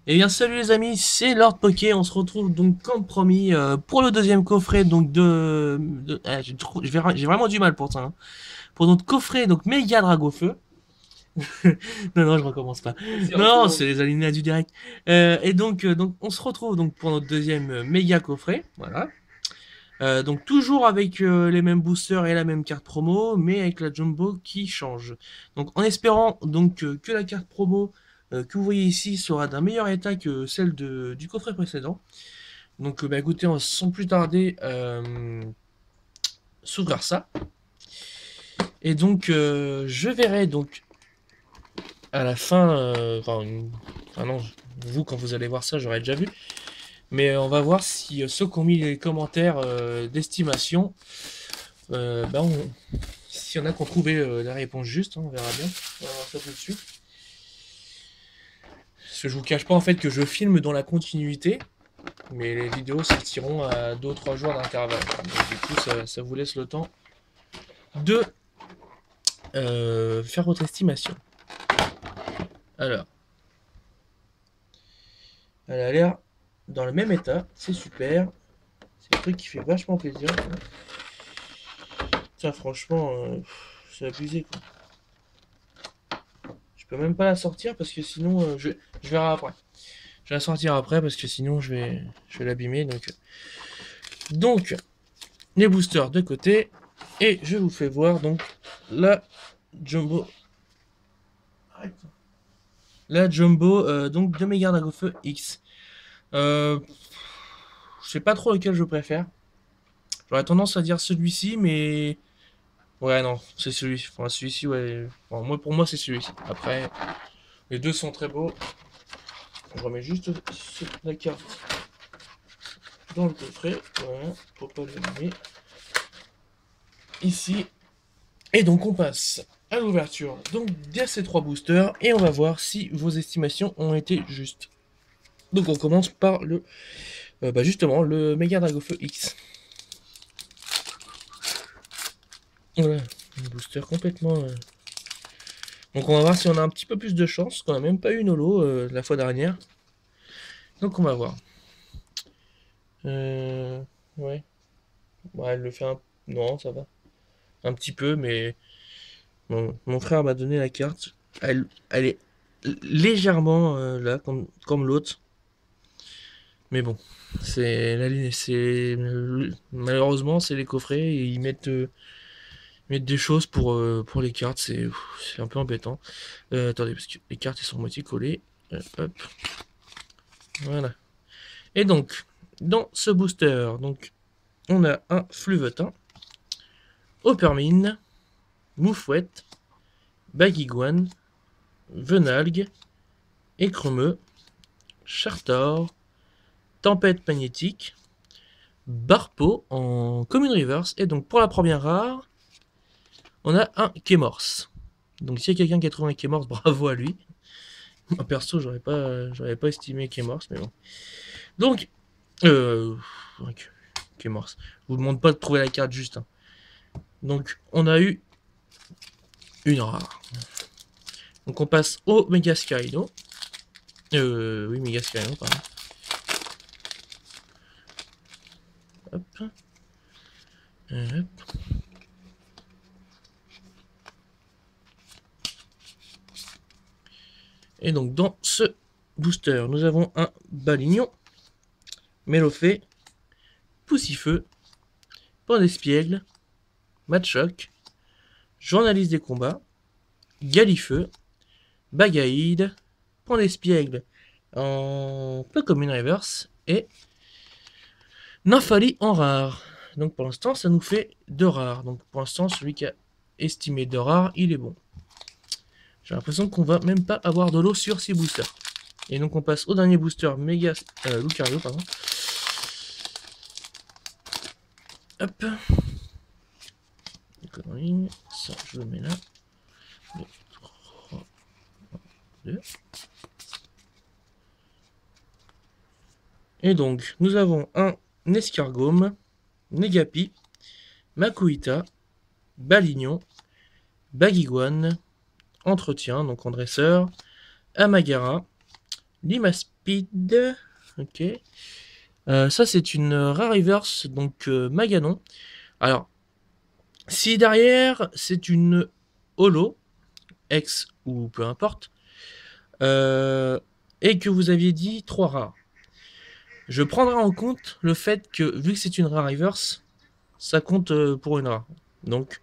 Eh bien salut les amis, c'est Lord Poké, on se retrouve donc comme promis pour le deuxième coffret donc j'ai vraiment du mal pour ça, hein. Pour notre coffret donc méga Dragofeu. Non, je recommence pas. Vas-y, Non, c'est recommence. les alinéas du direct. Donc on se retrouve donc pour notre deuxième méga coffret, voilà. Donc toujours avec les mêmes boosters et la même carte promo, mais avec la jumbo qui change. Donc en espérant donc que la carte promo que vous voyez ici sera d'un meilleur état que celle du coffret précédent. Donc bah, écoutez, sans plus tarder, s'ouvrir ça. Et donc je verrai donc à la fin, enfin non, vous quand vous allez voir ça, j'aurais déjà vu. Mais on va voir si ceux qui ont mis les commentaires d'estimation, bah, s'il y en a qui ont trouvé la réponse juste, hein, on verra bien. On va voir ça tout de suite. Parce que je vous cache pas en fait que je filme dans la continuité, mais les vidéos sortiront à 2 ou 3 jours d'intervalle. Donc, du coup, ça vous laisse le temps de faire votre estimation. Alors, elle a l'air dans le même état, c'est super. C'est un truc qui fait vachement plaisir. Ça, franchement, c'est abusé quoi. Je peux même pas la sortir parce que sinon, je verrai après. Je vais la sortir après parce que sinon je vais l'abîmer. Donc, les boosters de côté. Et je vous fais voir donc la Jumbo. La Jumbo donc de Mega Dragofeu X. Euh, je sais pas trop lequel je préfère. J'aurais tendance à dire celui-ci, mais. Ouais, non, c'est celui-ci. Enfin, celui-ci, ouais. Bon, moi, pour moi, c'est celui-ci. Après, les deux sont très beaux. Je remets juste la carte dans le coffret. Voilà, pour pas l'abîmer. Ici. Et donc on passe à l'ouverture donc de ces trois boosters et on va voir si vos estimations ont été justes. Donc on commence par justement le Mega Dragofeu X. Voilà, un booster complètement. Donc on va voir si on a un petit peu plus de chance, qu'on a même pas eu une holo la fois dernière. Donc on va voir. Euh... Ouais. Ouais, elle le fait un. Non, ça va. Un petit peu, mais mon frère m'a donné la carte. Elle est légèrement là, comme l'autre. Mais bon, malheureusement c'est les coffrets et ils mettent des choses pour les cartes, c'est un peu embêtant. Attendez parce que les cartes elles sont moitié collées. Hop, voilà. Et donc dans ce booster, donc on a un Fluvetin, Oppermine, Moufouette, Baguiguane, Venalgue, Écremeux, Chartor, Tempête magnétique, Barpo en Commune Reverse et donc pour la première rare on a un Kémorse. Donc s'il y a quelqu'un qui a trouvé un Kémorse, bravo à lui. Moi perso, j'aurais pas estimé Kémorse, mais bon. Donc, Kémorse. Je vous demande pas de trouver la carte juste, hein. Donc, on a eu une rare. Donc on passe au Mega Skyno. Oui, Mega Skyno, pardon. Hop. Hop. Et donc dans ce booster, nous avons un Balignon, Mélofée, Poussifeu, Point d'Espiègle, Matchoc, Journaliste des combats, Galifeu, Bagaïde, Point d'Espiègle en peu comme une reverse et Nymphali en rare. Donc pour l'instant, ça nous fait 2 rares. Donc pour l'instant, celui qui a estimé 2 rares, il est bon. J'ai l'impression qu'on va même pas avoir de l'eau sur ces boosters. Et donc on passe au dernier booster, Méga Lucario, pardon. Hop. Ça, je le mets là. 2, 3, 2. Et donc, nous avons un Escargome, Negapi, Makuita, Balignon, Baguiguane, Entretien, donc en dresseur, Amagara, Limaspide. Ok. Ça, c'est une rare reverse, donc Maganon. Alors, si derrière, c'est une holo, X ou peu importe, et que vous aviez dit 3 rares, je prendrai en compte le fait que, vu que c'est une rare reverse, ça compte pour une rare. Donc,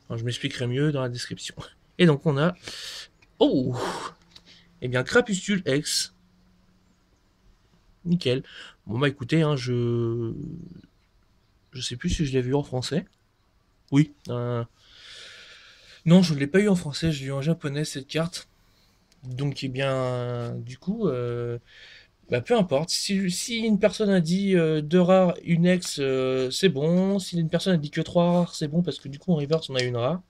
je m'expliquerai mieux dans la description. Et donc, on a... Oh, eh bien, Crapustule X. Nickel. Bon, bah écoutez, hein, je sais plus si je l'ai vu en français. Oui. Non, je ne l'ai pas eu en français, je l'ai eu en japonais cette carte. Donc, eh bien, du coup, bah, peu importe. Si une personne a dit 2 rares, une ex, c'est bon. Si une personne a dit que 3 rares, c'est bon, parce que du coup, en reverse, on a une rare.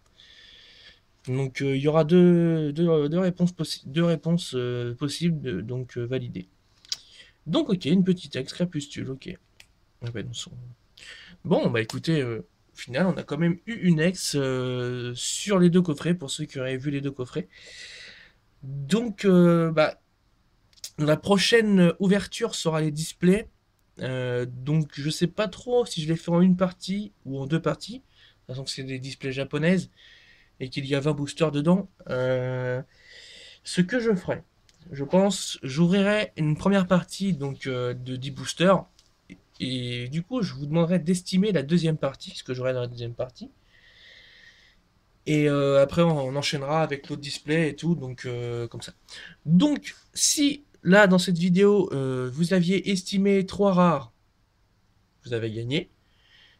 Donc, il y aura deux réponses, deux réponses possibles, donc validées. Donc, ok, une petite ex, crépuscule, ok. Ah bah, bon, bah écoutez, au final, on a quand même eu une ex sur les deux coffrets, pour ceux qui auraient vu les deux coffrets. Donc, bah, la prochaine ouverture sera les displays. Donc, je sais pas trop si je les fais en une partie ou en deux parties. De toute façon, c'est des displays japonaises et qu'il y a 20 boosters dedans. Ce que je ferai, je pense, j'ouvrirai une première partie donc de 10 boosters. Et du coup, je vous demanderai d'estimer la deuxième partie, ce que j'aurai dans la deuxième partie. Et après, on enchaînera avec l'autre display et tout, donc comme ça. Donc, si là, dans cette vidéo, vous aviez estimé 3 rares, vous avez gagné.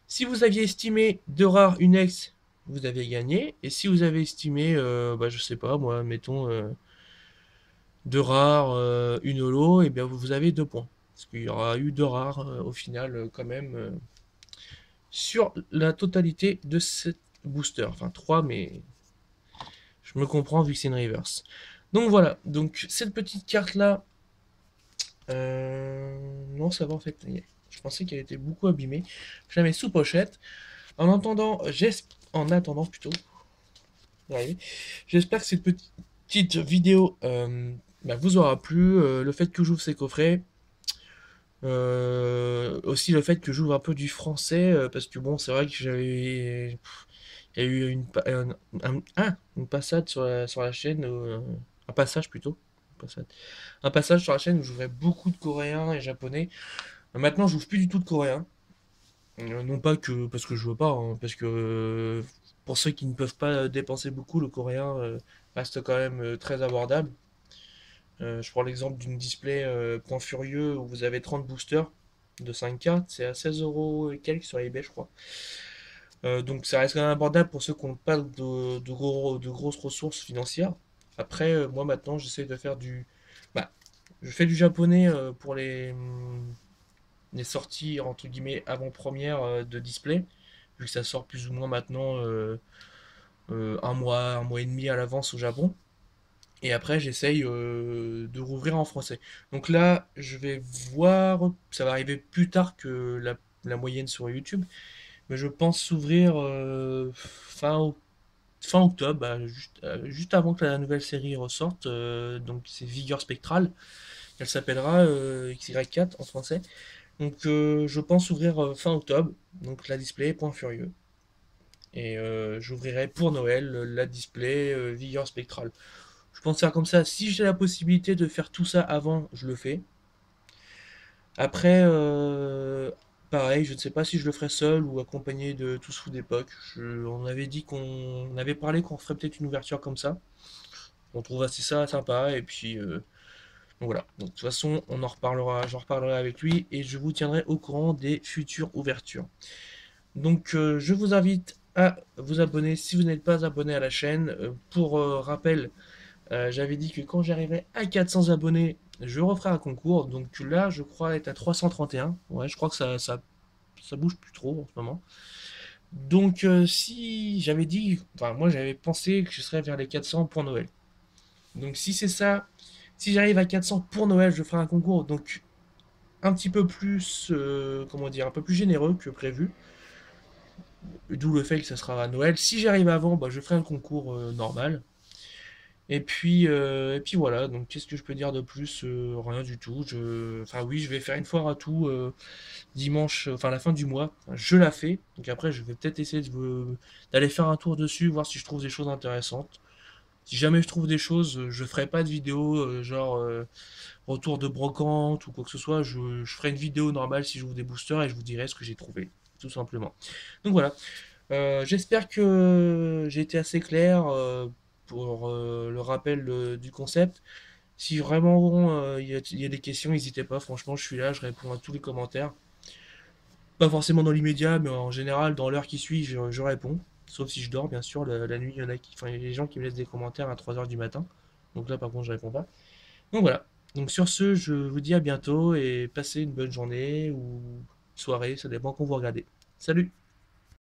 Si vous aviez estimé 2 rares, une ex, vous avez gagné. Et si vous avez estimé, bah, je sais pas, moi, mettons 2 rares, une holo, et bien vous avez 2 points. Parce qu'il y aura eu 2 rares au final, quand même, sur la totalité de cette booster. Enfin, 3, mais je me comprends vu que c'est une reverse. Donc voilà, donc cette petite carte là, non ça va en fait, je pensais qu'elle était beaucoup abîmée. Je la mets sous pochette. En attendant plutôt, j'espère que cette petite vidéo bah, vous aura plu. Le fait que j'ouvre ces coffrets, aussi le fait que j'ouvre un peu du français, parce que bon c'est vrai que j'avais il y a eu une passade sur la chaîne, un passage plutôt. Passade. Un passage sur la chaîne où j'ouvrais beaucoup de coréens et japonais. Maintenant, j'ouvre plus du tout de coréens. Non pas que parce que je veux pas, hein, parce que pour ceux qui ne peuvent pas dépenser beaucoup, le coréen reste quand même très abordable. Je prends l'exemple d'une display Point Furieux où vous avez 30 boosters de 5 cartes, c'est à 16 euros et quelques sur eBay, je crois. Donc ça reste quand même abordable pour ceux qui n'ont pas de grosses ressources financières. Après, moi maintenant, j'essaie de faire du... Bah, je fais du japonais pour les sorties, entre guillemets, avant-première de display, vu que ça sort plus ou moins maintenant un mois et demi à l'avance au Japon. Et après, j'essaye de rouvrir en français. Donc là, je vais voir, ça va arriver plus tard que la moyenne sur YouTube, mais je pense s'ouvrir fin octobre, bah, juste avant que la nouvelle série ressorte. Donc c'est Vigueur Spectrale. Elle s'appellera XY4 en français. Donc je pense ouvrir fin octobre. Donc la display Point Furieux. Et j'ouvrirai pour Noël la display Vigueur Spectrale. Je pense faire comme ça. Si j'ai la possibilité de faire tout ça avant, je le fais. Après, pareil, je ne sais pas si je le ferai seul ou accompagné de tous fous d'époque. On avait dit qu'on avait parlé qu'on ferait peut-être une ouverture comme ça. On trouve assez ça sympa et puis donc voilà. Donc de toute façon, on en reparlera, j'en reparlerai avec lui et je vous tiendrai au courant des futures ouvertures. Donc je vous invite à vous abonner si vous n'êtes pas abonné à la chaîne. Pour rappel, j'avais dit que quand j'arriverai à 400 abonnés, je referai un concours. Donc là, je crois être à 331. Ouais, je crois que ça bouge plus trop en ce moment. Donc si j'avais dit, enfin moi j'avais pensé que je serais vers les 400 pour Noël. Donc si c'est ça, si j'arrive à 400 pour Noël, je ferai un concours donc un petit peu plus, comment dire, un peu plus généreux que prévu. D'où le fait que ça sera à Noël. Si j'arrive avant, bah, je ferai un concours normal. Et puis voilà, donc qu'est-ce que je peux dire de plus? Rien du tout. Enfin oui, je vais faire une foire à tout dimanche, enfin la fin du mois. Enfin, je la fais. Donc après, je vais peut-être essayer d'aller faire un tour dessus, voir si je trouve des choses intéressantes. Si jamais je trouve des choses, je ferai pas de vidéo genre retour de brocante ou quoi que ce soit. Je ferai une vidéo normale si j'ouvre des boosters et je vous dirai ce que j'ai trouvé, tout simplement. Donc voilà. J'espère que j'ai été assez clair pour le rappel du concept. Si vraiment il y a des questions, n'hésitez pas. Franchement, je suis là, je réponds à tous les commentaires. Pas forcément dans l'immédiat, mais en général, dans l'heure qui suit, je réponds. Sauf si je dors, bien sûr. La nuit, il y en a enfin, il y a des gens qui me laissent des commentaires à 3 heures du matin. Donc là, par contre, je réponds pas. Donc voilà. Donc sur ce, je vous dis à bientôt et passez une bonne journée ou soirée, ça dépend quand vous regardez. Salut!